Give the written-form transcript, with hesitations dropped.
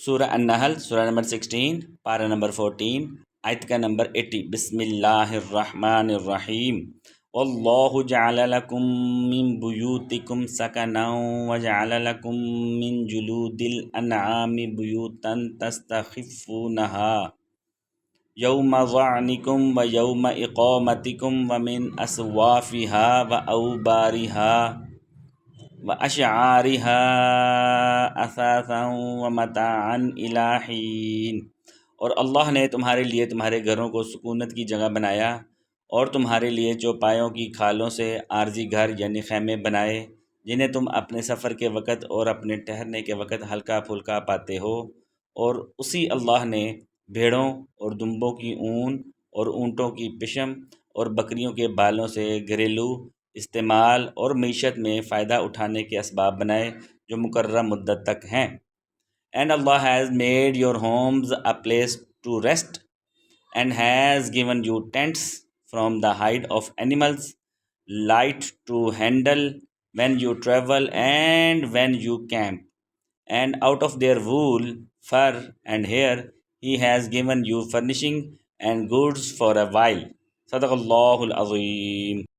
سورہ النحل، سورہ نمبر 16، پارہ نمبر 14، آیت کا نمبر 80۔ بسم اللہ الرحمن الرحیم۔ واللہ جعل لکم من بیوتکم سکنا وجعل لکم من جلود الانعام بیوتا تستخفونہا یوم ظعنکم و یوم اقامتکم ومن اصوافہا و اوبارہا وَأَشْعَارِهَا أَثَاثًا وَمَتَاعًا إِلَىٰ حِينٍ۔ اور اللہ نے تمہارے لیے تمہارے گھروں کو سکونت کی جگہ بنایا اور تمہارے لیے چوپایوں کی کھالوں سے عارضی گھر یعنی خیمے بنائے، جنہیں تم اپنے سفر کے وقت اور اپنے ٹھہرنے کے وقت ہلکا پھلکا پاتے ہو۔ اور اسی اللہ نے بھیڑوں اور دمبوں کی اون اور اونٹوں کی پشم اور بکریوں کے بالوں سے گھریلو استعمال اور معیشت میں فائدہ اٹھانے کے اسباب بنائے جو مقررہ مدت تک ہیں۔ And Allah has made your homes a place to rest and has given you tents from the hide of animals, light to handle when you travel and when you camp, and out of their wool, fur and hair He has given you furnishing and goods for a while. صدق اللہ العظیم۔